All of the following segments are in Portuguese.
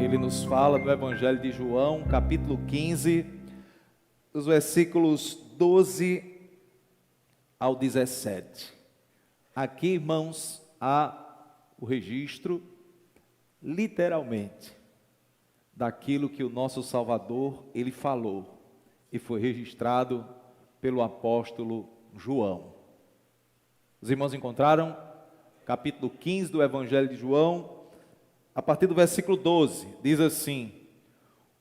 Ele nos fala no Evangelho de João, capítulo 15, os versículos 12 ao 17. Aqui, irmãos, há o registro, literalmente, daquilo que o nosso Salvador, ele falou, e foi registrado pelo apóstolo João. Os irmãos encontraram? Capítulo 15 do Evangelho de João, a partir do versículo 12, diz assim: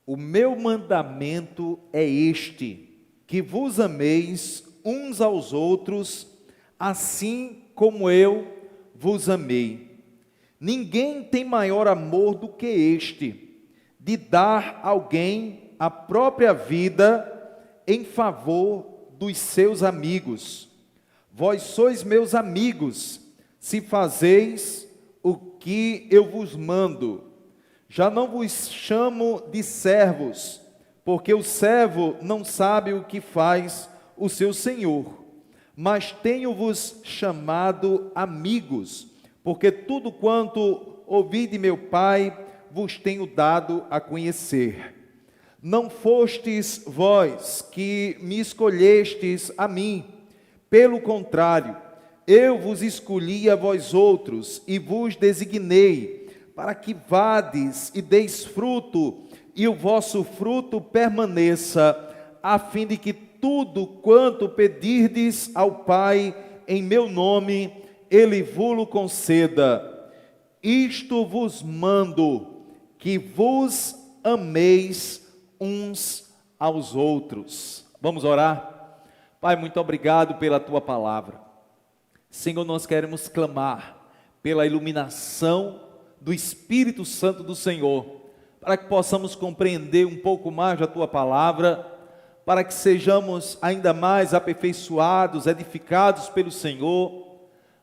o meu mandamento é este, que vos ameis uns aos outros, assim como eu vos amei. Ninguém tem maior amor do que este, de dar a alguém a própria vida em favor dos seus amigos. Vós sois meus amigos, se fazeis o que eu vos mando. Já não vos chamo de servos, porque o servo não sabe o que faz o seu senhor, mas tenho-vos chamado amigos, porque tudo quanto ouvi de meu Pai vos tenho dado a conhecer. Não fostes vós que me escolhestes a mim, pelo contrário, eu vos escolhi a vós outros e vos designei, para que vades e deis fruto, e o vosso fruto permaneça, a fim de que tudo quanto pedirdes ao Pai em meu nome, Ele vos conceda. Isto vos mando, que vos ameis uns aos outros. Vamos orar? Pai, muito obrigado pela Tua palavra. Senhor, nós queremos clamar pela iluminação do Espírito Santo do Senhor, para que possamos compreender um pouco mais a Tua palavra, para que sejamos ainda mais aperfeiçoados, edificados pelo Senhor,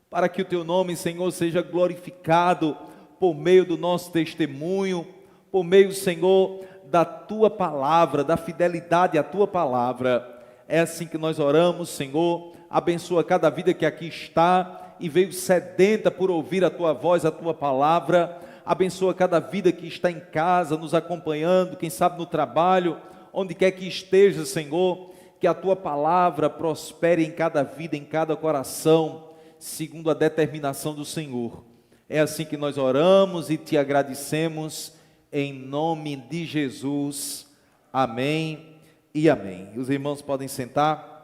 para que o Teu nome, Senhor, seja glorificado por meio do nosso testemunho, por meio, Senhor, da Tua palavra, da fidelidade à Tua palavra. É assim que nós oramos, Senhor. Abençoa cada vida que aqui está e veio sedenta por ouvir a Tua voz, a Tua palavra. Abençoa cada vida que está em casa, nos acompanhando, quem sabe no trabalho, onde quer que esteja, Senhor, que a Tua palavra prospere em cada vida, em cada coração, segundo a determinação do Senhor. É assim que nós oramos e Te agradecemos, em nome de Jesus. Amém e amém. Os irmãos podem sentar.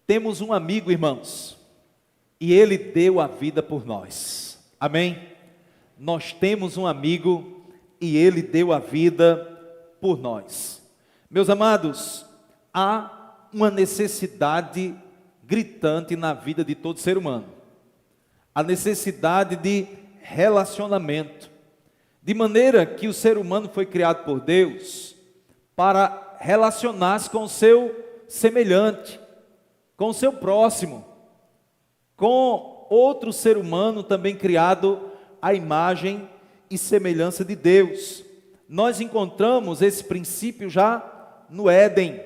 Temos um amigo, irmãos, e ele deu a vida por nós. Amém? Nós temos um amigo e ele deu a vida por nós. Meus amados, há uma necessidade gritante na vida de todo ser humano. A necessidade de relacionamento. De maneira que o ser humano foi criado por Deus para relacionar-se com o seu semelhante, com o seu próximo, com outro ser humano também criado à imagem e semelhança de Deus. Nós encontramos esse princípio já no Éden,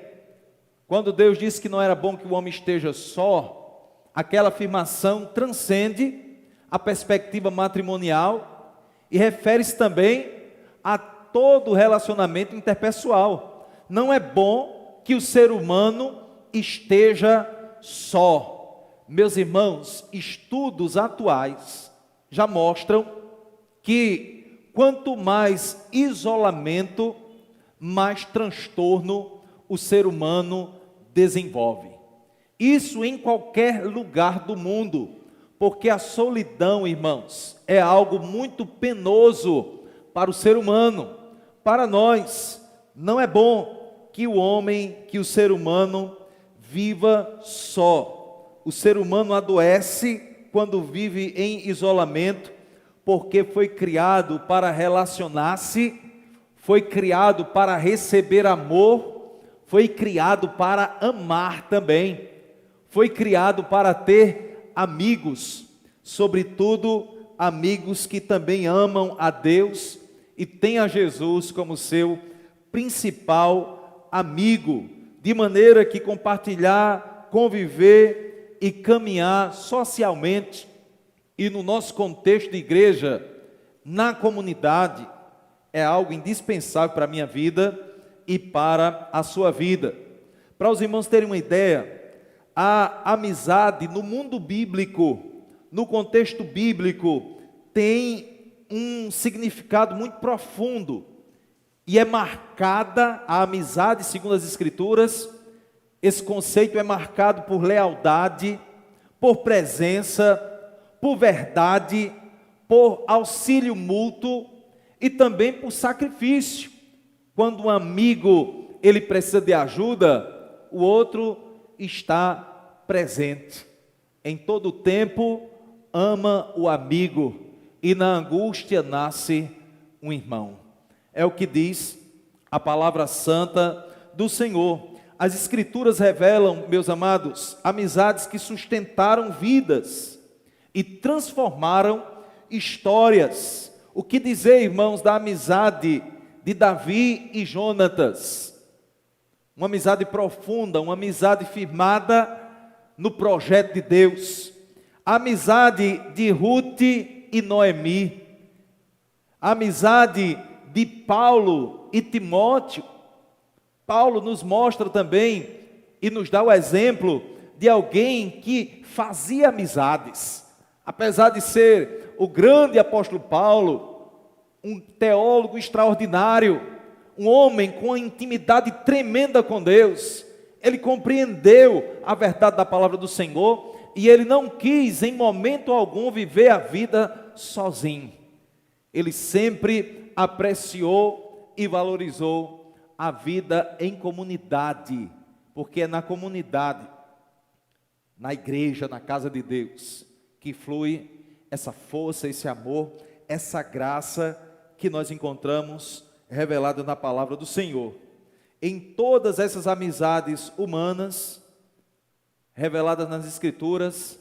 quando Deus disse que não era bom que o homem esteja só. Aquela afirmação transcende a perspectiva matrimonial e refere-se também a todo relacionamento interpessoal. Não é bom que o ser humano esteja só. Meus irmãos, estudos atuais já mostram que quanto mais isolamento, mais transtorno o ser humano desenvolve. Isso em qualquer lugar do mundo, porque a solidão, irmãos, é algo muito penoso para o ser humano. Para nós, não é bom que o homem, que o ser humano viva só. O ser humano adoece quando vive em isolamento, porque foi criado para relacionar-se, foi criado para receber amor, foi criado para amar também, foi criado para ter amigos, sobretudo amigos que também amam a Deus e têm a Jesus como seu principal amigo, de maneira que compartilhar, conviver e caminhar socialmente e no nosso contexto de igreja, na comunidade, é algo indispensável para a minha vida e para a sua vida. Para os irmãos terem uma ideia, a amizade no mundo bíblico, no contexto bíblico, tem um significado muito profundo e é marcada a amizade, segundo as Escrituras. Esse conceito é marcado por lealdade, por presença, por verdade, por auxílio mútuo e também por sacrifício. Quando um amigo ele precisa de ajuda, o outro está presente. Em todo tempo ama o amigo e na angústia nasce um irmão. É o que diz a palavra santa do Senhor. As Escrituras revelam, meus amados, amizades que sustentaram vidas e transformaram histórias. O que dizer, irmãos, da amizade de Davi e Jonatas? Uma amizade profunda, uma amizade firmada no projeto de Deus. A amizade de Ruth e Noemi. A amizade de Paulo e Timóteo. Paulo nos mostra também e nos dá o exemplo de alguém que fazia amizades. Apesar de ser o grande apóstolo Paulo, um teólogo extraordinário, um homem com uma intimidade tremenda com Deus, ele compreendeu a verdade da palavra do Senhor e ele não quis em momento algum viver a vida sozinho. Ele sempre apreciou e valorizou a vida em comunidade, porque é na comunidade, na igreja, na casa de Deus, que flui essa força, esse amor, essa graça que nós encontramos revelada na palavra do Senhor. Em todas essas amizades humanas, reveladas nas Escrituras,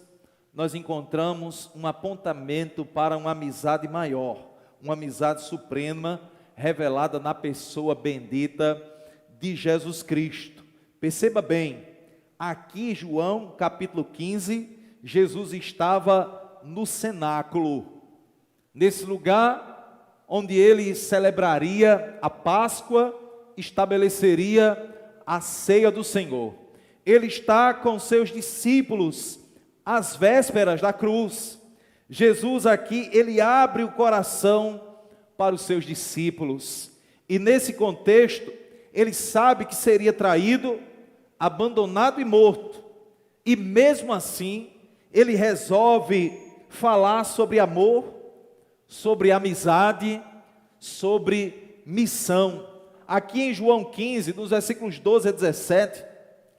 nós encontramos um apontamento para uma amizade maior, uma amizade suprema, revelada na pessoa bendita de Jesus Cristo. Perceba bem, aqui João capítulo 15, Jesus estava no cenáculo, nesse lugar onde ele celebraria a Páscoa, estabeleceria a ceia do Senhor. Ele está com seus discípulos às vésperas da cruz. Jesus aqui, ele abre o coração para os seus discípulos. E nesse contexto, ele sabe que seria traído, abandonado e morto. E mesmo assim, ele resolve falar sobre amor, sobre amizade, sobre missão. Aqui em João 15, nos versículos 12 a 17,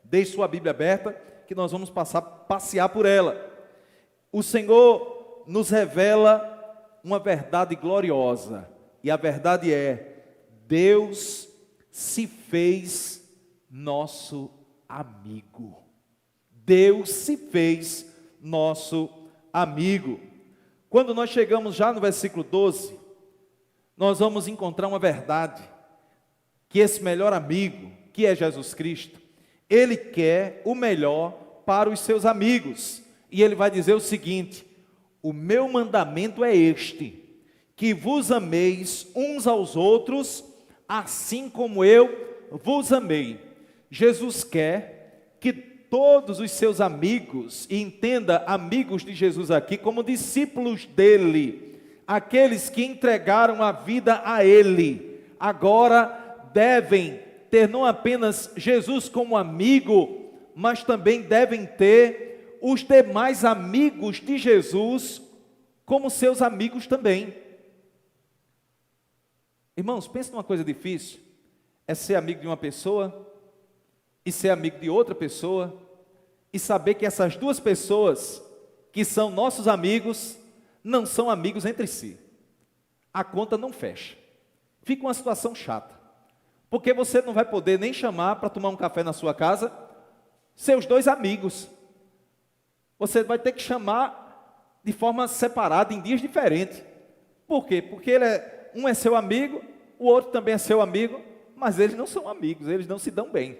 deixe sua Bíblia aberta, que nós vamos passear por ela. O Senhor nos revela uma verdade gloriosa, e a verdade é: Deus se fez nosso amigo. Deus se fez nosso amigo. Quando nós chegamos já no versículo 12, nós vamos encontrar uma verdade, que esse melhor amigo, que é Jesus Cristo, ele quer o melhor para os seus amigos, e ele vai dizer o seguinte: o meu mandamento é este, que vos ameis uns aos outros, assim como eu vos amei. Jesus quer que todos os seus amigos, e entenda amigos de Jesus aqui como discípulos dele, aqueles que entregaram a vida a ele, agora devem ter não apenas Jesus como amigo, mas também devem ter os demais amigos de Jesus como seus amigos também. Irmãos, pense numa coisa difícil, é ser amigo de uma pessoa e ser amigo de outra pessoa, e saber que essas duas pessoas que são nossos amigos não são amigos entre si. A conta não fecha. Fica uma situação chata, porque você não vai poder nem chamar para tomar um café na sua casa seus dois amigos. Você vai ter que chamar de forma separada, em dias diferentes. Por quê? Porque um é seu amigo, o outro também é seu amigo, mas eles não são amigos, eles não se dão bem.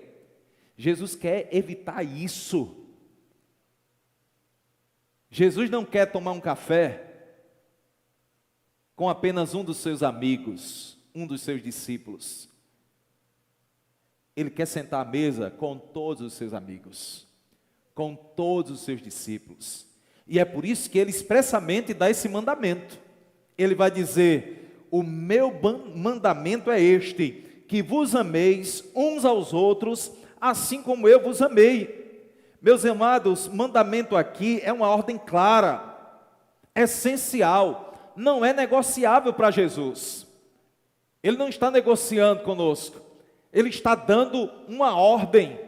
Jesus quer evitar isso. Jesus não quer tomar um café com apenas um dos seus amigos, um dos seus discípulos. Ele quer sentar à mesa com todos os seus amigos, com todos os seus discípulos. E é por isso que ele expressamente dá esse mandamento. Ele vai dizer: o meu mandamento é este, que vos ameis uns aos outros, assim como eu vos amei. Meus amados, mandamento aqui é uma ordem clara, essencial, não é negociável para Jesus. Ele não está negociando conosco, ele está dando uma ordem,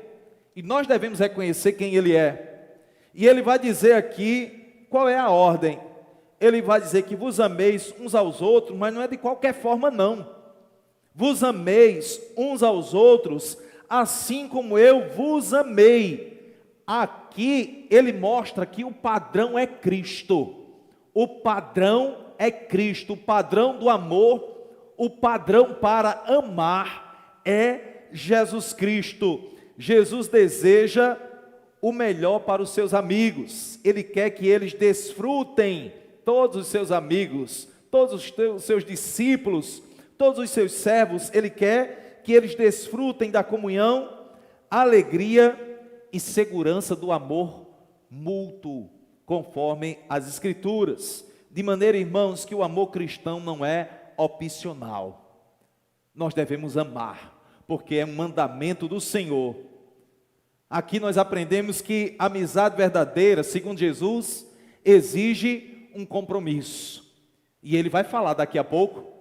e nós devemos reconhecer quem ele é. E ele vai dizer aqui qual é a ordem. Ele vai dizer que vos ameis uns aos outros, mas não é de qualquer forma não. Vos ameis uns aos outros, assim como eu vos amei. Aqui ele mostra que o padrão é Cristo. O padrão é Cristo, o padrão do amor, o padrão para amar é Jesus Cristo. Jesus deseja o melhor para os seus amigos. Ele quer que eles desfrutem, todos os seus amigos, todos os seus discípulos, todos os seus servos. Ele quer que eles desfrutem da comunhão, alegria e segurança do amor mútuo, conforme as Escrituras. De maneira, irmãos, que o amor cristão não é opcional. Nós devemos amar, porque é um mandamento do Senhor. Aqui nós aprendemos que a amizade verdadeira, segundo Jesus, exige um compromisso. E ele vai falar daqui a pouco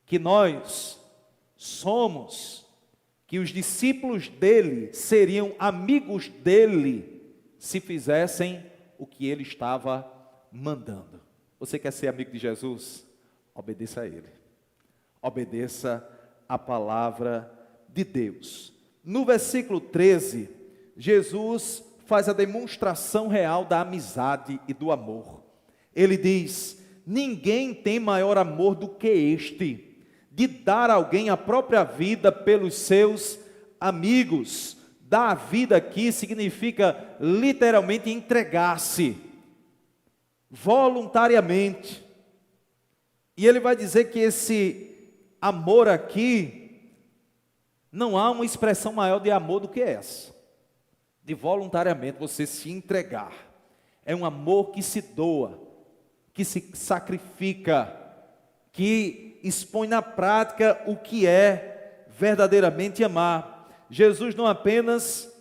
que nós somos, que os discípulos dele seriam amigos dele se fizessem o que ele estava mandando. Você quer ser amigo de Jesus? Obedeça a ele. Obedeça a palavra de Deus. No versículo 13, Jesus faz a demonstração real da amizade e do amor. Ele diz: ninguém tem maior amor do que este, de dar a alguém a própria vida pelos seus amigos. Dar a vida aqui significa literalmente entregar-se, voluntariamente. E ele vai dizer que esse amor aqui, não há uma expressão maior de amor do que essa, de voluntariamente você se entregar. É um amor que se doa, que se sacrifica, que expõe na prática o que é verdadeiramente amar. Jesus não apenas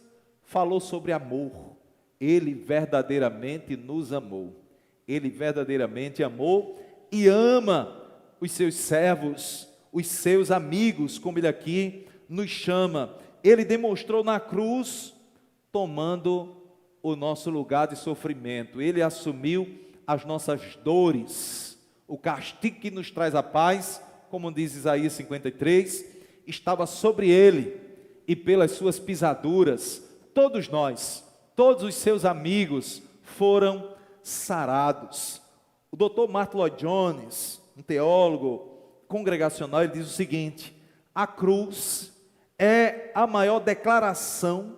falou sobre amor, ele verdadeiramente nos amou. Ele verdadeiramente amou e ama os seus servos, os seus amigos, como ele aqui nos chama. Ele demonstrou na cruz, tomando o nosso lugar de sofrimento. Ele assumiu as nossas dores, o castigo que nos traz a paz, como diz Isaías 53, estava sobre ele, e pelas suas pisaduras, todos nós, todos os seus amigos foram sarados. O Dr. Martin Lloyd Jones, um teólogo congregacional, ele diz o seguinte: a cruz é a maior declaração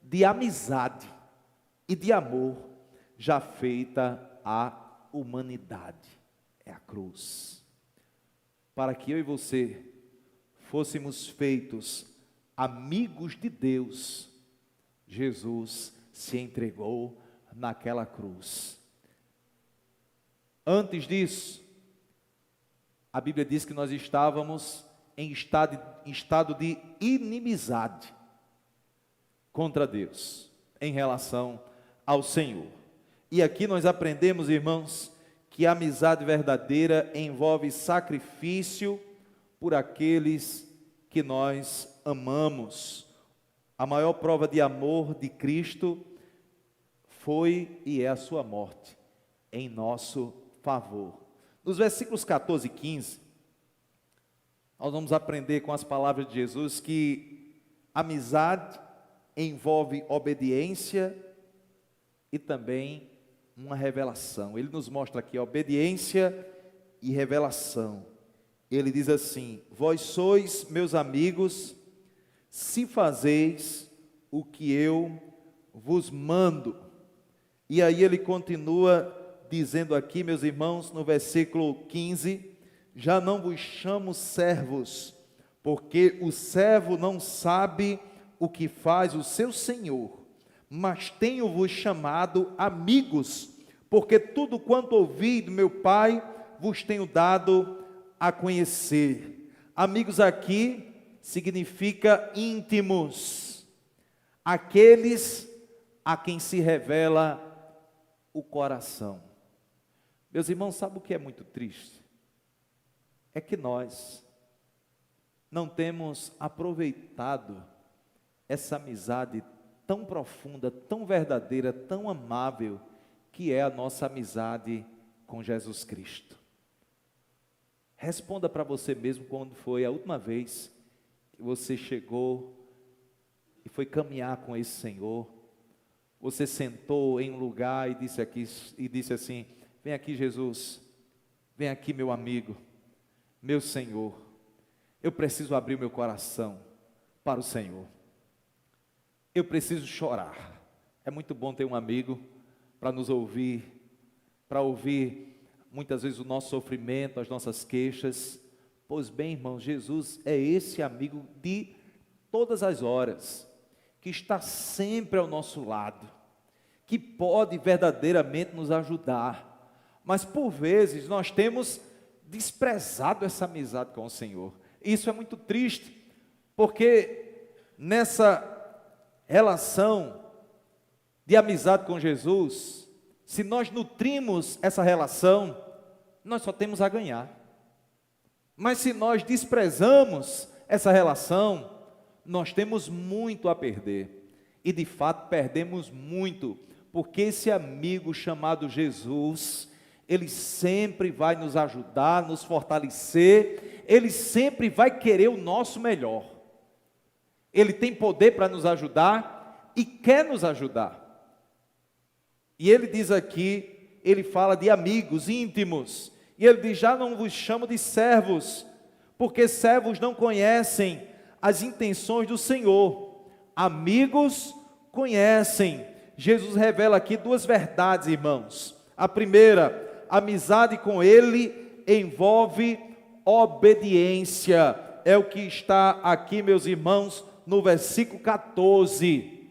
de amizade e de amor já feita à humanidade. É a cruz. Para que eu e você fôssemos feitos amigos de Deus, Jesus se entregou naquela cruz. Antes disso, a Bíblia diz que nós estávamos em estado de inimizade contra Deus, em relação ao Senhor. E aqui nós aprendemos, irmãos, que a amizade verdadeira envolve sacrifício por aqueles que nós amamos. A maior prova de amor de Cristo foi e é a sua morte em nosso favor. Nos versículos 14 e 15, nós vamos aprender com as palavras de Jesus que amizade envolve obediência e também uma revelação. Ele nos mostra aqui obediência e revelação. Ele diz assim: vós sois meus amigos, se fazeis o que eu vos mando. E aí ele continua dizendo aqui, meus irmãos, no versículo 15: já não vos chamo servos, porque o servo não sabe o que faz o seu senhor, mas tenho-vos chamado amigos, porque tudo quanto ouvi do meu Pai vos tenho dado a conhecer. Amigos aqui significa íntimos, aqueles a quem se revela o coração. Meus irmãos, sabe o que é muito triste? É que nós não temos aproveitado essa amizade tão profunda, tão verdadeira, tão amável, que é a nossa amizade com Jesus Cristo. Responda para você mesmo quando foi a última vez que você chegou e foi caminhar com esse Senhor. Você sentou em um lugar e disse assim: vem aqui, Jesus, vem aqui, meu amigo, meu Senhor, eu preciso abrir o meu coração para o Senhor. Eu preciso chorar. É muito bom ter um amigo para nos ouvir, para ouvir muitas vezes o nosso sofrimento, as nossas queixas. Pois bem, irmãos, Jesus é esse amigo de todas as horas, que está sempre ao nosso lado, que pode verdadeiramente nos ajudar. Mas por vezes nós temos desprezado essa amizade com o Senhor. Isso é muito triste, porque nessa relação de amizade com Jesus, se nós nutrimos essa relação, nós só temos a ganhar. Mas se nós desprezamos essa relação, nós temos muito a perder. E de fato perdemos muito, porque esse amigo chamado Jesus, ele sempre vai nos ajudar, nos fortalecer, ele sempre vai querer o nosso melhor. Ele tem poder para nos ajudar e quer nos ajudar. E ele diz aqui, ele fala de amigos íntimos, e ele diz: já não vos chamo de servos, porque servos não conhecem as intenções do Senhor. Amigos conhecem. Jesus revela aqui duas verdades, irmãos. A primeira, amizade com ele envolve obediência. É o que está aqui, meus irmãos, no versículo 14.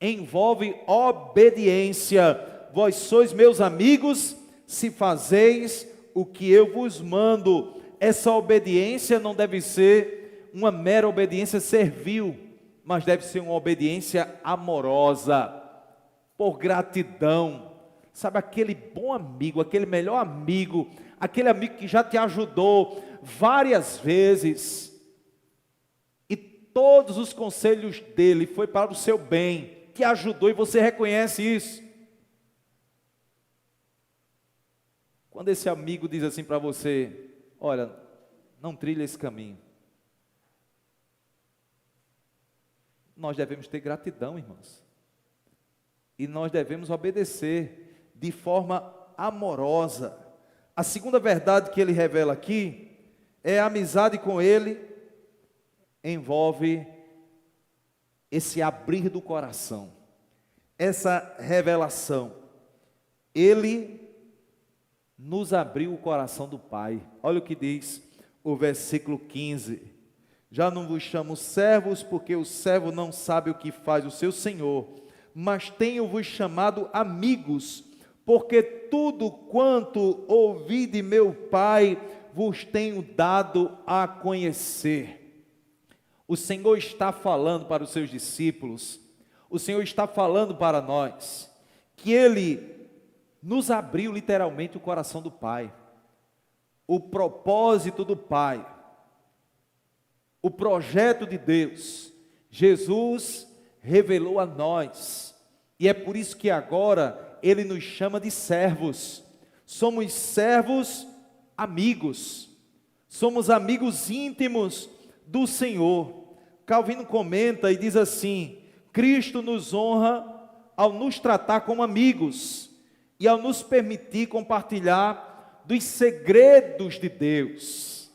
Envolve obediência. Vós sois meus amigos, se fazeis o que eu vos mando. Essa obediência não deve ser uma mera obediência servil, mas deve ser uma obediência amorosa, por gratidão. Sabe, aquele bom amigo, aquele melhor amigo, aquele amigo que já te ajudou várias vezes, e todos os conselhos dele foi para o seu bem, te ajudou e você reconhece isso. Quando esse amigo diz assim para você: olha, não trilha esse caminho, nós devemos ter gratidão, irmãos, e nós devemos obedecer de forma amorosa. A segunda verdade que ele revela aqui é a amizade com ele envolve esse abrir do coração, essa revelação. Ele nos abriu o coração do Pai. Olha o que diz o versículo 15: já não vos chamo servos, porque o servo não sabe o que faz o seu senhor, mas tenho-vos chamado amigos, porque tudo quanto ouvi de meu Pai vos tenho dado a conhecer. O Senhor está falando para os seus discípulos, o Senhor está falando para nós, que Ele nos abriu literalmente o coração do Pai, o propósito do Pai, o projeto de Deus. Jesus revelou a nós, e é por isso que agora Ele nos chama de servos. Somos servos amigos, somos amigos íntimos do Senhor. Calvino comenta e diz assim: Cristo nos honra ao nos tratar como amigos e ao nos permitir compartilhar dos segredos de Deus.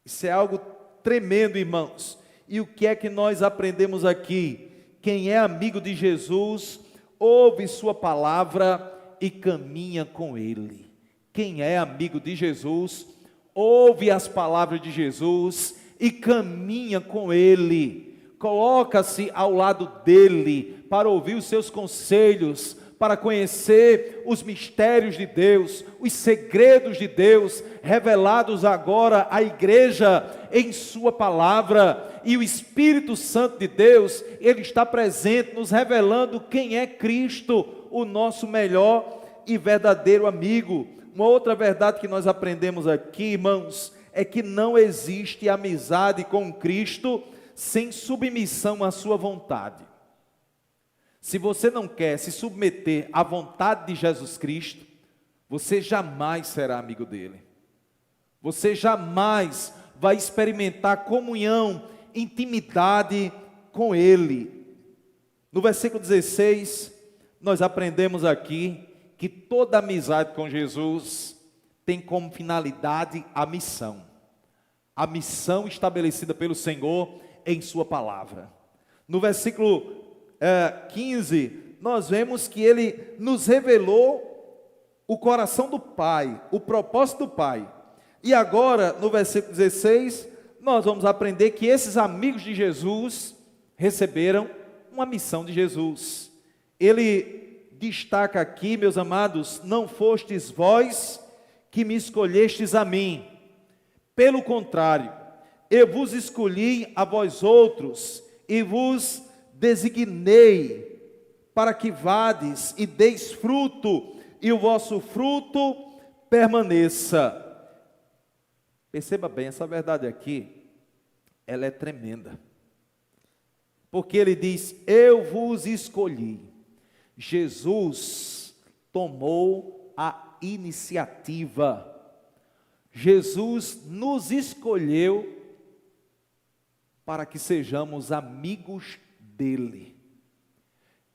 Isso é algo tremendo, irmãos. E o que é que nós aprendemos aqui? Quem é amigo de Jesus ouve sua palavra e caminha com ele. Quem é amigo de Jesus, ouve as palavras de Jesus e caminha com ele. Coloca-se ao lado dele para ouvir os seus conselhos, para conhecer os mistérios de Deus, os segredos de Deus, revelados agora à igreja em sua palavra. E o Espírito Santo de Deus, ele está presente, nos revelando quem é Cristo, o nosso melhor e verdadeiro amigo. Uma outra verdade que nós aprendemos aqui, irmãos, é que não existe amizade com Cristo sem submissão à sua vontade. Se você não quer se submeter à vontade de Jesus Cristo, você jamais será amigo dele. Você jamais vai experimentar comunhão, intimidade com ele. No versículo 16, nós aprendemos aqui que toda amizade com Jesus tem como finalidade a missão estabelecida pelo Senhor em sua palavra. No versículo 15, nós vemos que ele nos revelou o coração do Pai, o propósito do Pai. E agora, no versículo 16, nós vamos aprender que esses amigos de Jesus receberam uma missão de Jesus. Ele destaca aqui, meus amados: não fostes vós que me escolhestes a mim, pelo contrário, eu vos escolhi a vós outros e vos designei para que vades e deis fruto, e o vosso fruto permaneça. Perceba bem, essa verdade aqui, ela é tremenda. Porque ele diz: eu vos escolhi. Jesus tomou a iniciativa. Jesus nos escolheu para que sejamos amigos dele.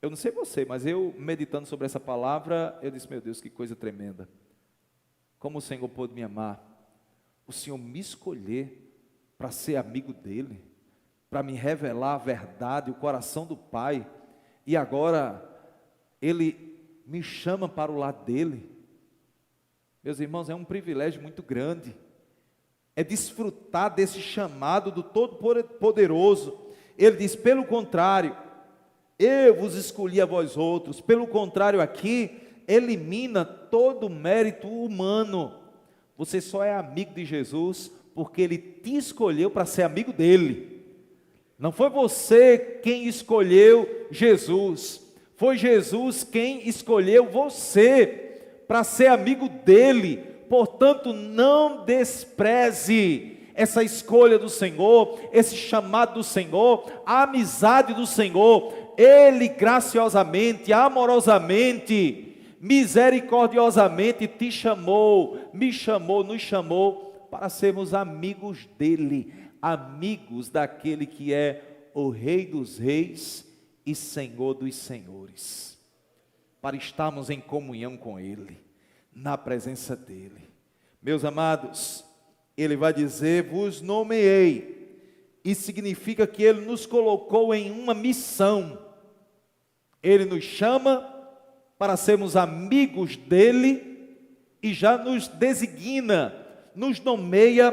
Eu não sei você, mas eu, meditando sobre essa palavra, eu disse: meu Deus, que coisa tremenda. Como o Senhor pôde me amar. O Senhor me escolher para ser amigo dele, para me revelar a verdade, o coração do Pai. E agora, ele me chama para o lado dele. Meus irmãos, é um privilégio muito grande. É desfrutar desse chamado do Todo-Poderoso. Ele diz: pelo contrário, eu vos escolhi a vós outros. Pelo contrário, aqui, elimina todo o mérito humano. Você só é amigo de Jesus porque ele te escolheu para ser amigo dele. Não foi você quem escolheu Jesus. Foi Jesus quem escolheu você para ser amigo dele. Portanto, não despreze essa escolha do Senhor, esse chamado do Senhor, a amizade do Senhor. Ele graciosamente, amorosamente, misericordiosamente te chamou, me chamou, nos chamou para sermos amigos dele, amigos daquele que é o Rei dos Reis e Senhor dos Senhores, para estarmos em comunhão com ele, na presença dele. Meus amados, ele vai dizer: vos nomeei. Isso significa que ele nos colocou em uma missão. Ele nos chama para sermos amigos dele e já nos designa, nos nomeia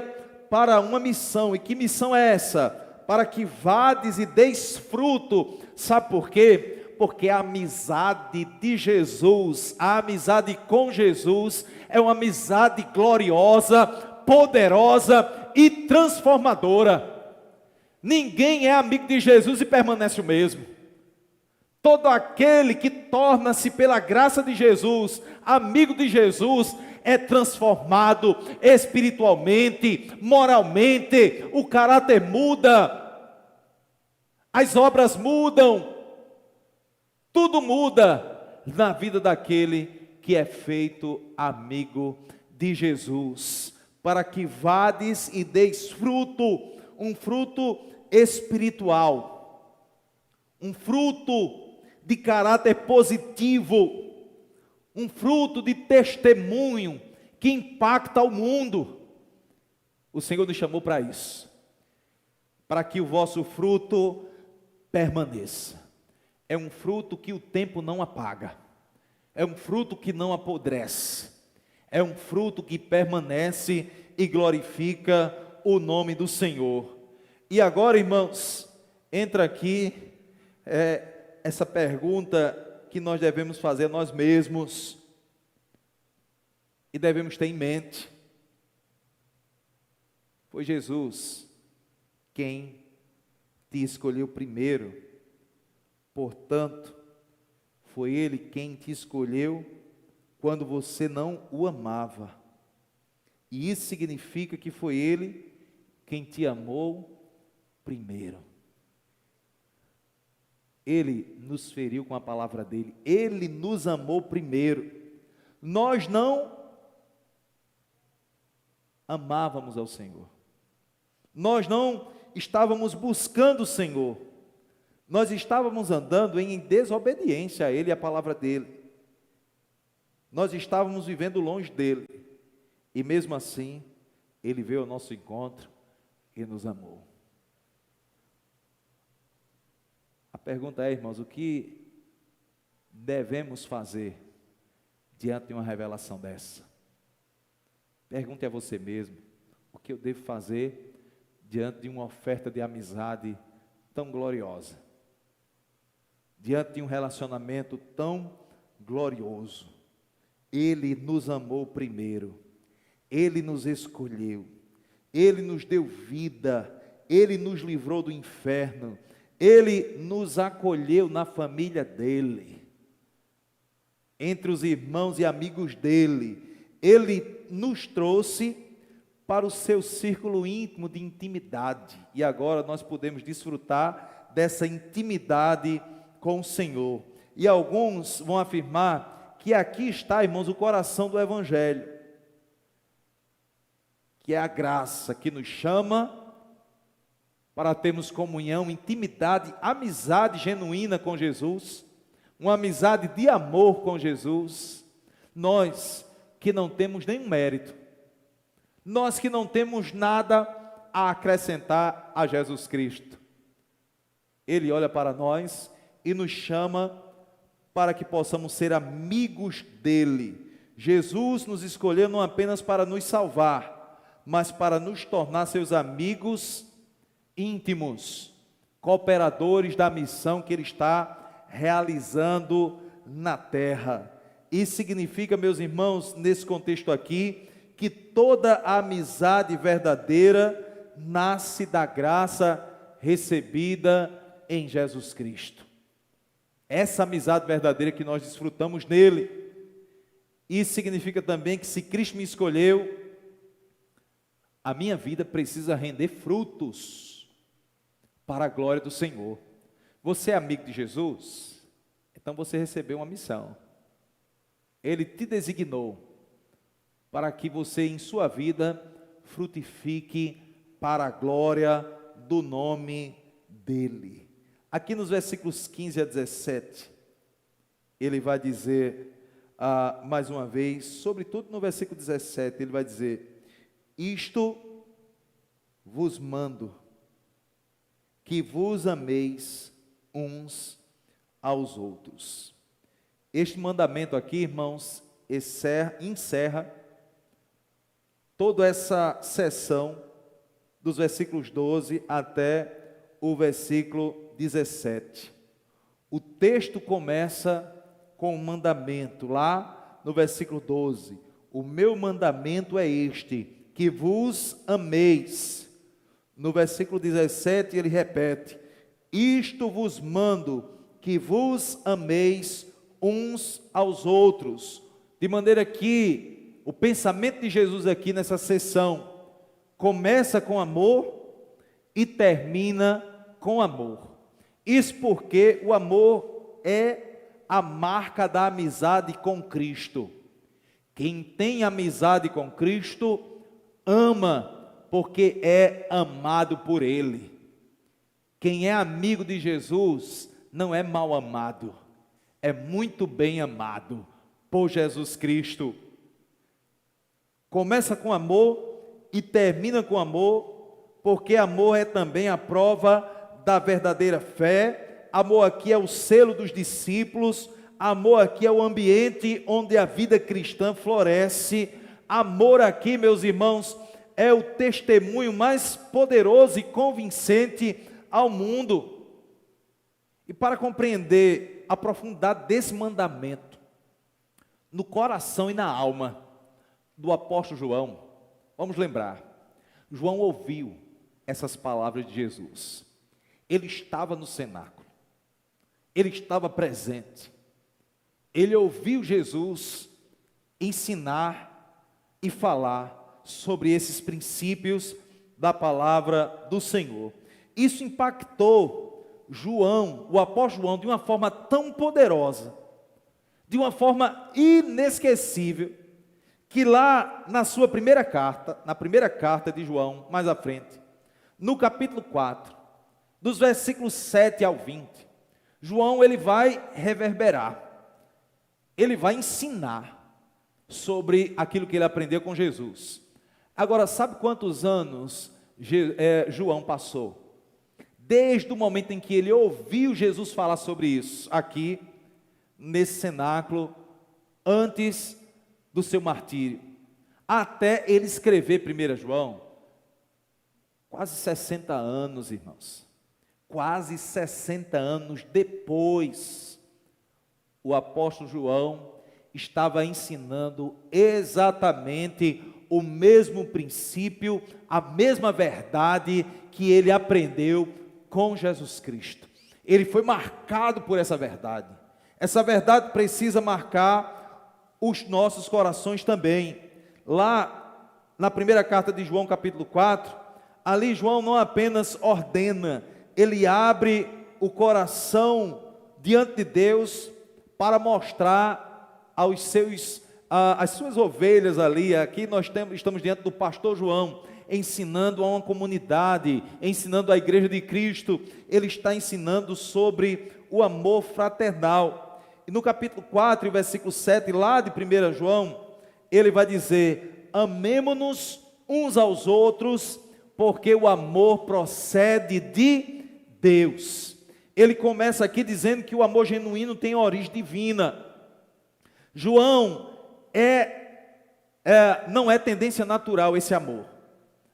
para uma missão. E que missão é essa? Para que vades e deis fruto. Sabe por quê? Porque a amizade de Jesus, a amizade com Jesus, é uma amizade gloriosa, poderosa e transformadora. Ninguém é amigo de Jesus e permanece o mesmo. Todo aquele que torna-se pela graça de Jesus, amigo de Jesus, é transformado espiritualmente, moralmente, o caráter muda, as obras mudam, tudo muda na vida daquele que é feito amigo de Jesus, para que vades e deis fruto, um fruto espiritual, um fruto de caráter positivo, um fruto de testemunho que impacta o mundo. O Senhor nos chamou para isso, para que o vosso fruto permaneça. é um fruto que o tempo não apaga, é um fruto que não apodrece, é um fruto que permanece e glorifica o nome do Senhor. E agora, irmãos, entra aqui essa pergunta que nós devemos fazer a nós mesmos e devemos ter em mente. Foi Jesus quem te escolheu primeiro, portanto, foi Ele quem te escolheu quando você não o amava. E isso significa que foi Ele quem te amou primeiro. Ele nos feriu com a palavra dele, Ele nos amou primeiro. Nós não amávamos ao Senhor, nós não estávamos buscando o Senhor, nós estávamos andando em desobediência a Ele e à palavra dele, nós estávamos vivendo longe dele, e mesmo assim, Ele veio ao nosso encontro e nos amou. A pergunta é, irmãos, o que devemos fazer diante de uma revelação dessa? Pergunte a você mesmo, o que eu devo fazer diante de uma oferta de amizade tão gloriosa? Diante de um relacionamento tão glorioso? Ele nos amou primeiro, Ele nos escolheu, Ele nos deu vida, Ele nos livrou do inferno, Ele nos acolheu na família dEle, entre os irmãos e amigos dEle, Ele nos trouxe para o seu círculo íntimo de intimidade, e agora nós podemos desfrutar dessa intimidade com o Senhor. E alguns vão afirmar que aqui está, irmãos, o coração do Evangelho, que é a graça que nos chama para termos comunhão, intimidade, amizade genuína com Jesus, uma amizade de amor com Jesus. Nós que não temos nenhum mérito, nós que não temos nada a acrescentar a Jesus Cristo, Ele olha para nós e nos chama para que possamos ser amigos dEle. Jesus nos escolheu não apenas para nos salvar, mas para nos tornar seus amigos íntimos, cooperadores da missão que Ele está realizando na terra. Isso significa, meus irmãos, nesse contexto aqui, que toda a amizade verdadeira nasce da graça recebida em Jesus Cristo. Essa amizade verdadeira que nós desfrutamos nele. Isso significa também que se Cristo me escolheu, a minha vida precisa render frutos para a glória do Senhor. Você é amigo de Jesus? Então você recebeu uma missão. Ele te designou para que você em sua vida frutifique para a glória do nome dEle. Aqui nos versículos 15 a 17, ele vai dizer, mais uma vez, sobretudo no versículo 17, ele vai dizer: isto vos mando, que vos ameis uns aos outros. Este mandamento aqui, irmãos, encerra toda essa sessão dos versículos 12 até o versículo 17. O texto começa com um mandamento, lá no versículo 12: o meu mandamento é este, que vos ameis. No versículo 17 ele repete: isto vos mando, que vos ameis uns aos outros. De maneira que o pensamento de Jesus aqui nessa sessão começa com amor e termina com amor. Isso porque o amor é a marca da amizade com Cristo. Quem tem amizade com Cristo ama porque é amado por Ele. Quem é amigo de Jesus não é mal amado, é muito bem amado por Jesus Cristo. Começa com amor e termina com amor, porque amor é também a prova da verdadeira fé, amor aqui é o selo dos discípulos, amor aqui é o ambiente onde a vida cristã floresce, amor aqui, meus irmãos, é o testemunho mais poderoso e convincente ao mundo. E para compreender a profundidade desse mandamento, no coração e na alma do apóstolo João, vamos lembrar, João ouviu essas palavras de Jesus, ele estava no cenáculo, ele estava presente, ele ouviu Jesus ensinar e falar sobre esses princípios da palavra do Senhor. Isso impactou João, o apóstolo João, de uma forma tão poderosa, de uma forma inesquecível, que lá na sua primeira carta, na primeira carta de João, mais à frente, no capítulo 4, dos versículos 7 ao 20, João ele vai reverberar, ele vai ensinar sobre aquilo que ele aprendeu com Jesus. Agora, sabe quantos anos João passou? Desde o momento em que ele ouviu Jesus falar sobre isso, aqui, nesse cenáculo, antes do seu martírio, até ele escrever 1 João, quase 60 anos, irmãos, quase 60 anos depois, o apóstolo João estava ensinando exatamente o mesmo princípio, a mesma verdade que ele aprendeu com Jesus Cristo. Ele foi marcado por essa verdade. Essa verdade precisa marcar os nossos corações também. Lá na primeira carta de João, capítulo 4, ali João não apenas ordena, ele abre o coração diante de Deus para mostrar aos seus, as suas ovelhas ali. Aqui nós estamos diante do pastor João, ensinando a uma comunidade, ensinando a igreja de Cristo. Ele está ensinando sobre o amor fraternal. E no capítulo 4, versículo 7, lá de 1 João, ele vai dizer: amemo-nos uns aos outros, porque o amor procede de Deus. Ele começa aqui dizendo que o amor genuíno tem origem divina. João não é tendência natural esse amor.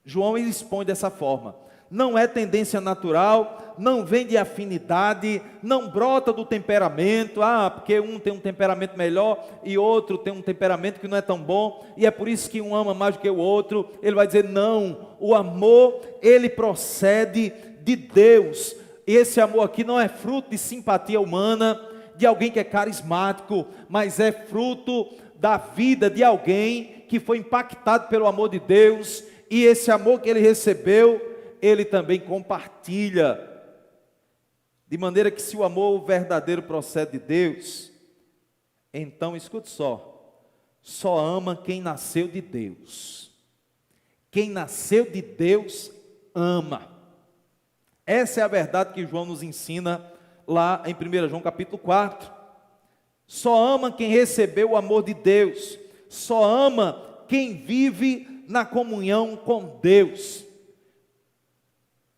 João ele expõe dessa forma: não é tendência natural, não vem de afinidade, não brota do temperamento, porque um tem um temperamento melhor e outro tem um temperamento que não é tão bom, e é por isso que um ama mais do que o outro. Ele vai dizer: não, o amor, ele procede de Deus. Esse amor aqui não é fruto de simpatia humana, de alguém que é carismático, mas é fruto da vida de alguém que foi impactado pelo amor de Deus, e esse amor que ele recebeu, ele também compartilha. De maneira que, se o amor verdadeiro procede de Deus, então escute só ama quem nasceu de Deus. Quem nasceu de Deus ama. Essa é a verdade que João nos ensina lá em 1 João capítulo 4. Só ama quem recebeu o amor de Deus. Só ama quem vive na comunhão com Deus.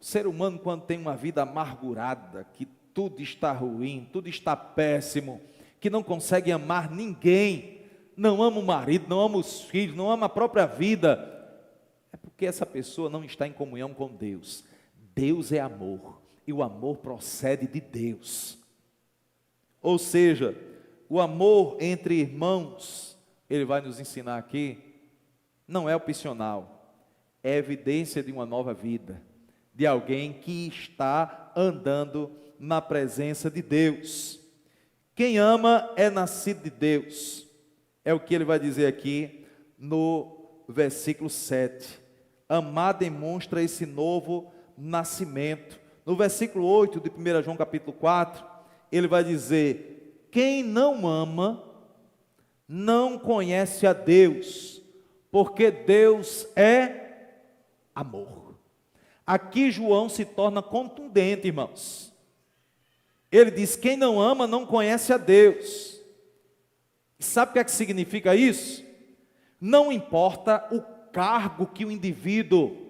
O ser humano, quando tem uma vida amargurada, que tudo está ruim, tudo está péssimo, que não consegue amar ninguém, não ama o marido, não ama os filhos, não ama a própria vida, é porque essa pessoa não está em comunhão com Deus. Deus é amor, e o amor procede de Deus. Ou seja, o amor entre irmãos, ele vai nos ensinar aqui, não é opcional, é evidência de uma nova vida, de alguém que está andando na presença de Deus. Quem ama é nascido de Deus, é o que ele vai dizer aqui no versículo 7. Amar demonstra esse novo nascimento. No versículo 8 de 1 João capítulo 4, ele vai dizer: quem não ama, não conhece a Deus, porque Deus é amor. Aqui João se torna contundente, irmãos. Ele diz: quem não ama, não conhece a Deus. E sabe o que é que significa isso? Não importa o cargo que o indivíduo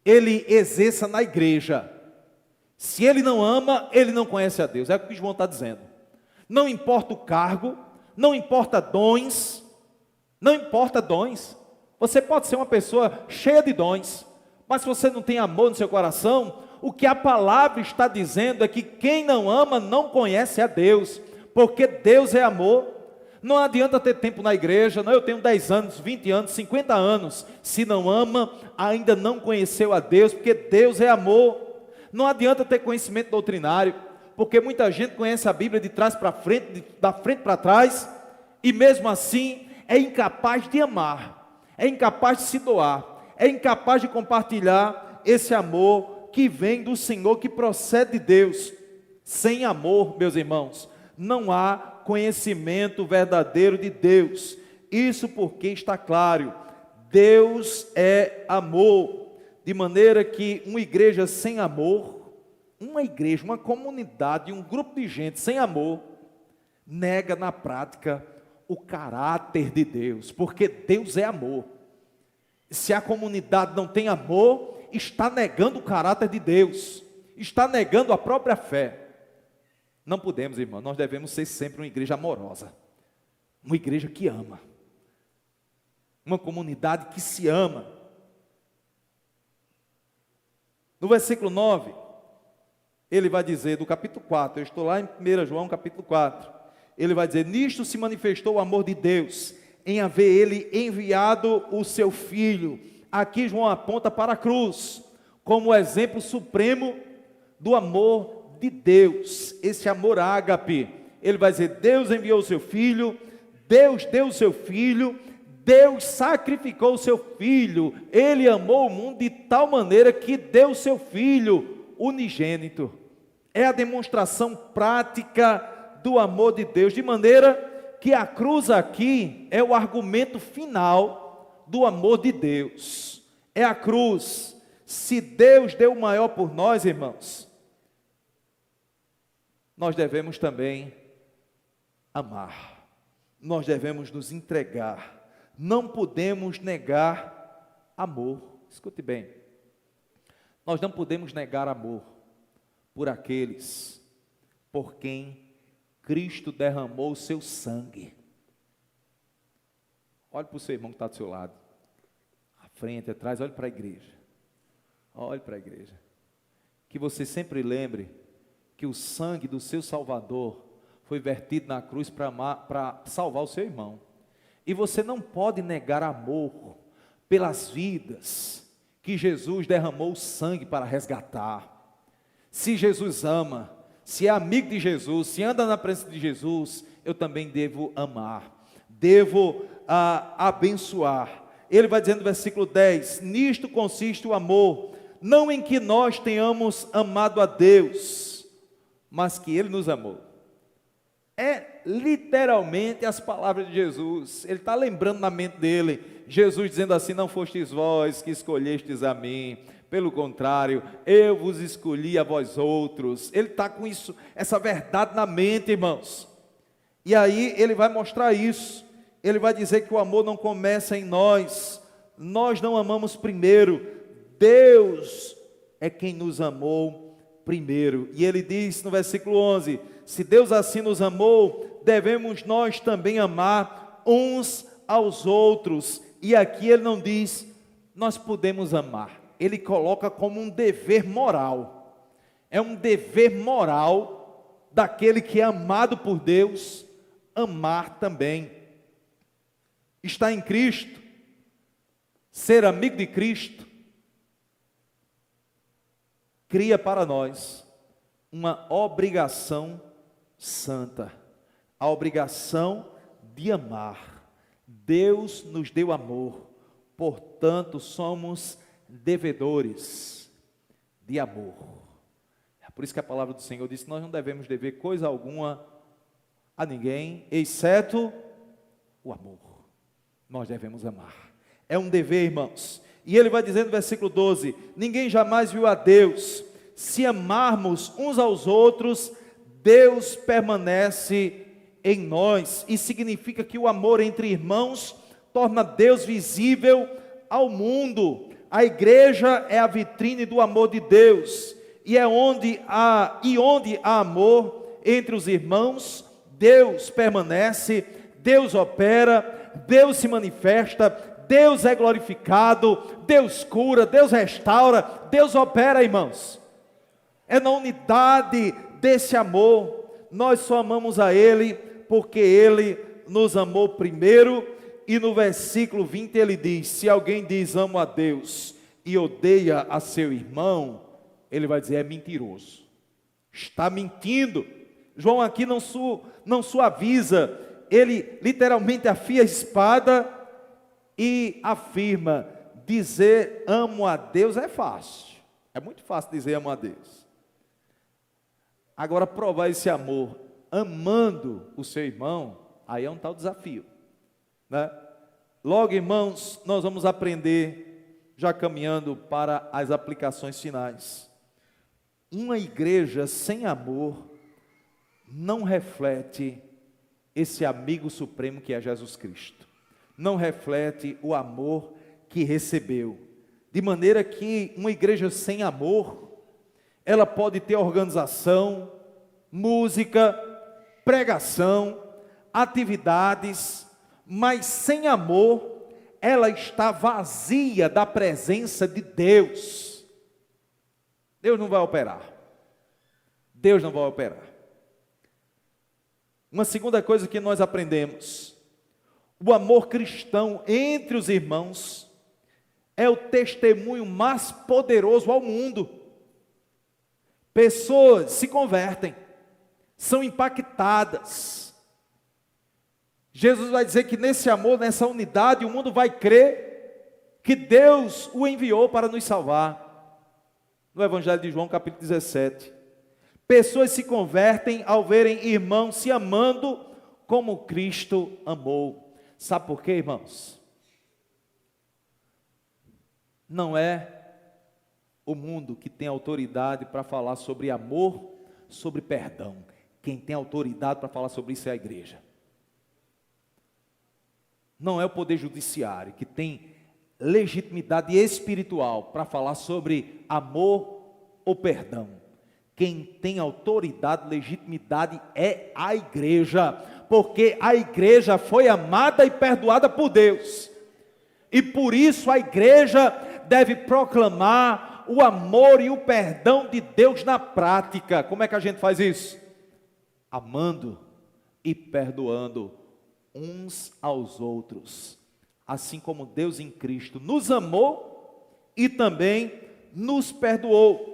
ele exerça na igreja, Se ele não ama, ele não conhece a Deus. É o que João está dizendo. Não importa o cargo, não importa dons, não importa dons. Você pode ser uma pessoa cheia de dons, mas se você não tem amor no seu coração, o que a palavra está dizendo é que quem não ama não conhece a Deus, porque Deus é amor. Não adianta ter tempo na igreja, não, eu tenho 10 anos, 20 anos, 50 anos, se não ama, ainda não conheceu a Deus, porque Deus é amor. Não adianta ter conhecimento doutrinário, porque muita gente conhece a Bíblia de trás para frente, da frente para trás, e mesmo assim é incapaz de amar, é incapaz de se doar, é incapaz de compartilhar esse amor que vem do Senhor, que procede de Deus. Sem amor, meus irmãos, não há conhecimento verdadeiro de Deus. Isso porque está claro, Deus é amor, de maneira que uma igreja sem amor, uma igreja, uma comunidade, um grupo de gente sem amor, nega na prática o caráter de Deus, porque Deus é amor. Se a comunidade não tem amor, está negando o caráter de Deus, está negando a própria fé. Não podemos, irmão, nós devemos ser sempre uma igreja amorosa, uma igreja que ama, uma comunidade que se ama. No versículo 9, ele vai dizer, do capítulo 4, eu estou lá em 1 João capítulo 4, ele vai dizer, nisto se manifestou o amor de Deus, em haver ele enviado o seu Filho. Aqui João aponta para a cruz, como o exemplo supremo do amor de Deus, esse amor ágape. Ele vai dizer, Deus enviou o seu Filho, Deus deu o seu Filho, Deus sacrificou o seu Filho, Ele amou o mundo de tal maneira que deu o seu Filho unigênito. É a demonstração prática do amor de Deus, de maneira que a cruz aqui é o argumento final do amor de Deus. É a cruz. Se Deus deu o maior por nós, irmãos, nós devemos também amar. Nós devemos nos entregar. Não podemos negar amor. Escute bem. Nós não podemos negar amor por aqueles por quem Cristo derramou o seu sangue. Olhe para o seu irmão que está do seu lado, à frente, atrás, olhe para a igreja. Olhe para a igreja. Que você sempre lembre que o sangue do seu Salvador foi vertido na cruz para salvar o seu irmão. E você não pode negar amor pelas vidas que Jesus derramou o sangue para resgatar. Se Jesus ama, se é amigo de Jesus, se anda na presença de Jesus, eu também devo amar, devo abençoar. Ele vai dizendo no versículo 10, nisto consiste o amor, não em que nós tenhamos amado a Deus, mas que Ele nos amou. É literalmente as palavras de Jesus. Ele está lembrando na mente dele, Jesus dizendo assim, não fostes vós que escolhestes a mim, pelo contrário, eu vos escolhi a vós outros. Ele está com isso, essa verdade na mente, irmãos. E aí ele vai mostrar isso. Ele vai dizer que o amor não começa em nós. Nós não amamos primeiro. Deus é quem nos amou primeiro. E ele diz no versículo 11, se Deus assim nos amou, devemos nós também amar uns aos outros. E aqui ele não diz, nós podemos amar. Ele coloca como um dever moral. É um dever moral daquele que é amado por Deus, amar também. Está em Cristo, ser amigo de Cristo, cria para nós uma obrigação santa, a obrigação de amar. Deus nos deu amor, portanto somos devedores de amor. É por isso que a palavra do Senhor diz que nós não devemos dever coisa alguma a ninguém, exceto o amor. Nós devemos amar. É um dever, irmãos. E ele vai dizer no versículo 12, ninguém jamais viu a Deus. Se amarmos uns aos outros, Deus permanece em nós. E significa que o amor entre irmãos torna Deus visível ao mundo. A igreja é a vitrine do amor de Deus. onde há amor entre os irmãos, Deus permanece, Deus opera, Deus se manifesta, Deus é glorificado, Deus cura, Deus restaura, Deus opera, irmãos. É na unidade desse amor. Nós só amamos a Ele porque Ele nos amou primeiro. E no versículo 20 ele diz: se alguém diz amo a Deus e odeia a seu irmão, ele vai dizer é mentiroso, está mentindo. João aqui não suaviza, ele literalmente afia a espada e afirma: dizer amo a Deus é fácil, é muito fácil dizer amo a Deus. Agora provar esse amor amando o seu irmão, aí é um tal desafio, né? Logo, irmãos, nós vamos aprender, já caminhando para as aplicações finais. Uma igreja sem amor não reflete esse amigo supremo que é Jesus Cristo, não reflete o amor que recebeu, de maneira que uma igreja sem amor, ela pode ter organização, música, pregação, atividades, mas sem amor, ela está vazia da presença de Deus. Deus não vai operar. Deus não vai operar. Uma segunda coisa que nós aprendemos: o amor cristão entre os irmãos é o testemunho mais poderoso ao mundo. Pessoas se convertem, são impactadas. Jesus vai dizer que nesse amor, nessa unidade, o mundo vai crer que Deus o enviou para nos salvar. No Evangelho de João, capítulo 17. Pessoas se convertem ao verem irmãos se amando como Cristo amou. Sabe por quê, irmãos? Não é o mundo que tem autoridade para falar sobre amor, sobre perdão. Quem tem autoridade para falar sobre isso é a igreja. Não é o poder judiciário que tem legitimidade espiritual para falar sobre amor ou perdão. Quem tem autoridade, legitimidade é a igreja, porque a igreja foi amada e perdoada por Deus, e por isso a igreja deve proclamar o amor e o perdão de Deus na prática. Como é que a gente faz isso? Amando e perdoando uns aos outros, assim como Deus em Cristo nos amou e também nos perdoou.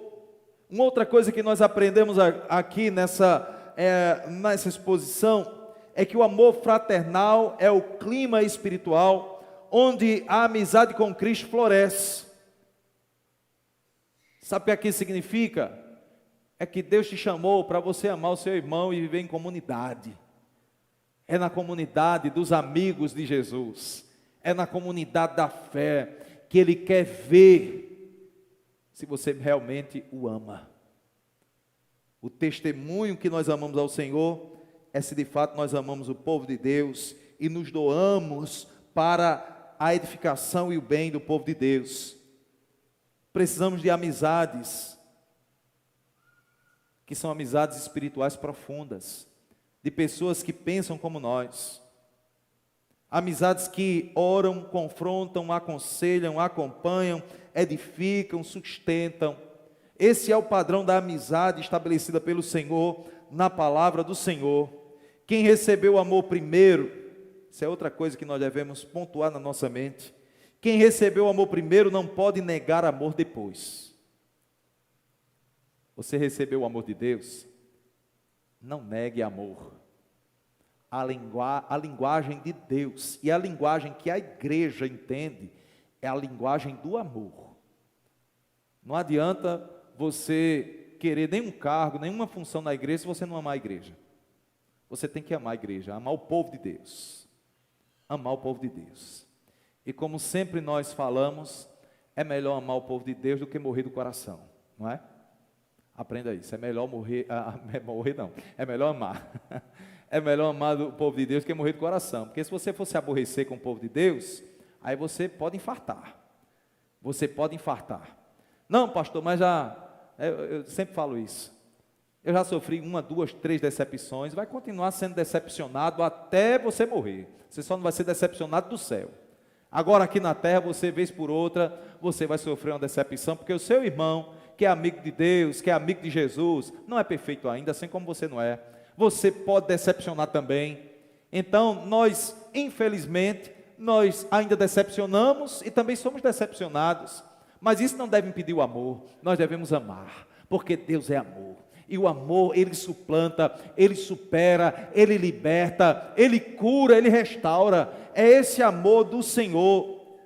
Uma outra coisa que nós aprendemos aqui nessa exposição é que o amor fraternal é o clima espiritual onde a amizade com Cristo floresce. Sabe o que aqui significa? É que Deus te chamou para você amar o seu irmão e viver em comunidade. É na comunidade dos amigos de Jesus, é na comunidade da fé que Ele quer ver se você realmente o ama. O testemunho que nós amamos ao Senhor é se de fato nós amamos o povo de Deus e nos doamos para a edificação e o bem do povo de Deus. Precisamos de amizades, que são amizades espirituais profundas, de pessoas que pensam como nós, amizades que oram, confrontam, aconselham, acompanham, edificam, sustentam. Esse é o padrão da amizade estabelecida pelo Senhor, na palavra do Senhor. Quem recebeu o amor primeiro, isso é outra coisa que nós devemos pontuar na nossa mente. Quem recebeu o amor primeiro não pode negar amor depois. Você recebeu o amor de Deus? Não negue amor. A linguagem de Deus e a linguagem que a igreja entende é a linguagem do amor. Não adianta você querer nenhum cargo, nenhuma função na igreja se você não amar a igreja. Você tem que amar a igreja, amar o povo de Deus. Amar o povo de Deus. E como sempre nós falamos, é melhor amar o povo de Deus do que morrer do coração, não é? Aprenda isso, é melhor morrer não, é melhor amar. É melhor amar o povo de Deus do que morrer do coração, porque se você fosse aborrecer com o povo de Deus, aí você pode infartar. Você pode infartar. Não, pastor, mas Eu sempre falo isso. Eu já sofri 1, 2, 3 decepções, vai continuar sendo decepcionado até você morrer. Você só não vai ser decepcionado do céu. Agora aqui na terra, você vez por outra, você vai sofrer uma decepção, porque o seu irmão, que é amigo de Deus, que é amigo de Jesus, não é perfeito ainda, assim como você não é. Você pode decepcionar também. Então, nós, infelizmente, nós ainda decepcionamos e também somos decepcionados. Mas isso não deve impedir o amor. Nós devemos amar, porque Deus é amor. E o amor, ele suplanta, ele supera, ele liberta, ele cura, ele restaura. É esse amor do Senhor.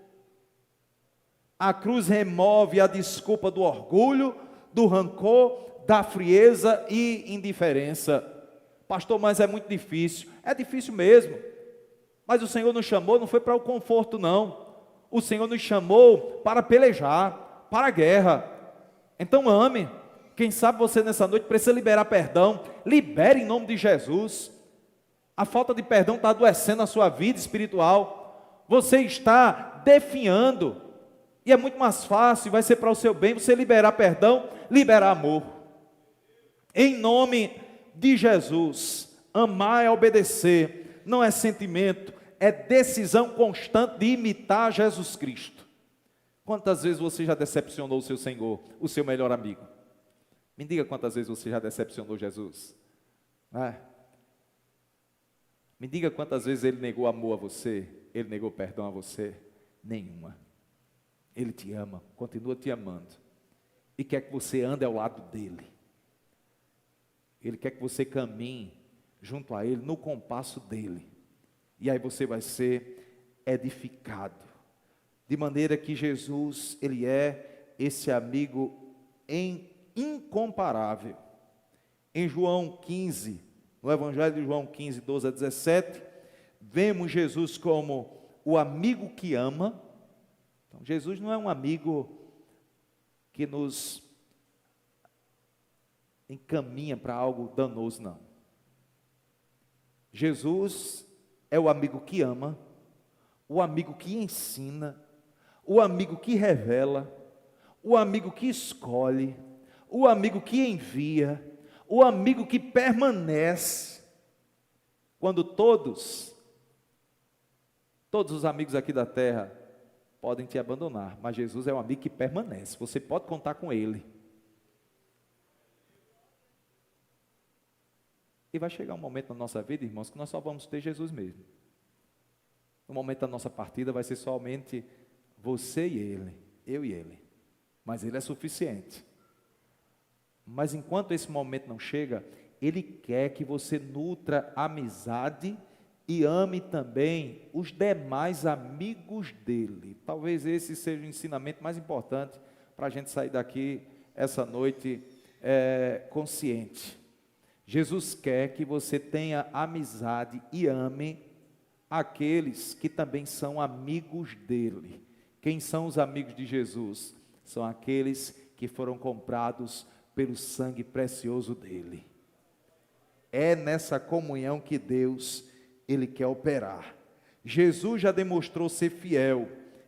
A cruz remove a desculpa do orgulho, do rancor, da frieza e indiferença. Pastor, mas é muito difícil. É difícil mesmo. Mas o Senhor nos chamou, não foi para o conforto não. O Senhor nos chamou para pelejar, para a guerra. Então ame. Quem sabe você nessa noite precisa liberar perdão. Libere em nome de Jesus. A falta de perdão está adoecendo a sua vida espiritual. Você está definhando. E é muito mais fácil, vai ser para o seu bem, você liberar perdão, liberar amor. Em nome de Jesus. Amar é obedecer. Não é sentimento, é decisão constante de imitar Jesus Cristo. Quantas vezes você já decepcionou o seu Senhor, o seu melhor amigo? Me diga quantas vezes você já decepcionou Jesus. Me diga quantas vezes Ele negou amor a você, Ele negou perdão a você. Nenhuma. Ele te ama, continua te amando. E quer que você ande ao lado dEle. Ele quer que você caminhe junto a Ele, no compasso dEle. E aí você vai ser edificado. De maneira que Jesus, Ele é esse amigo incomparável. Em João 15, no Evangelho de João 15, 12 a 17, vemos Jesus como o amigo que ama. Então, Jesus não é um amigo que nos encaminha para algo danoso, não. Jesus é o amigo que ama, o amigo que ensina, o amigo que revela, o amigo que escolhe, o amigo que envia, o amigo que permanece. Quando todos os amigos aqui da terra podem te abandonar, mas Jesus é um amigo que permanece, você pode contar com Ele. E vai chegar um momento na nossa vida, irmãos, que nós só vamos ter Jesus mesmo. No momento da nossa partida vai ser somente você e Ele, eu e Ele. Mas Ele é suficiente. Mas enquanto esse momento não chega, Ele quer que você nutra amizade e ame também os demais amigos dEle. Talvez esse seja o ensinamento mais importante para a gente sair daqui essa noite consciente. Jesus quer que você tenha amizade e ame aqueles que também são amigos dEle. Quem são os amigos de Jesus? São aqueles que foram comprados pelo sangue precioso dEle. É nessa comunhão que Deus, Ele quer operar. Jesus já demonstrou ser fiel.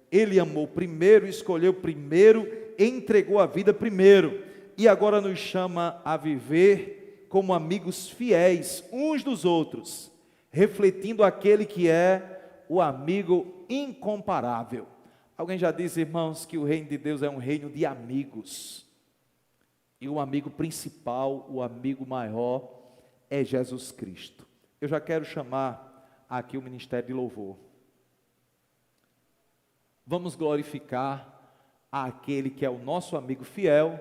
Ele amou primeiro, escolheu primeiro, entregou a vida primeiro. E agora nos chama a viver como amigos fiéis uns dos outros, refletindo aquele que é o amigo incomparável. Alguém já disse, irmãos, que o reino de Deus é um reino de amigos. E o amigo principal, o amigo maior, é Jesus Cristo. Eu já quero chamar aqui o ministério de louvor. Vamos glorificar aquele que é o nosso amigo fiel,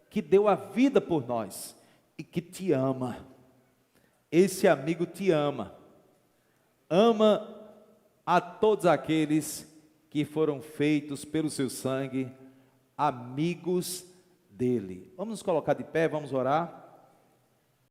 que deu a vida por nós e que te ama. Esse amigo te ama. Ama a todos aqueles que foram feitos pelo seu sangue, amigos dele. Vamos nos colocar de pé, vamos orar.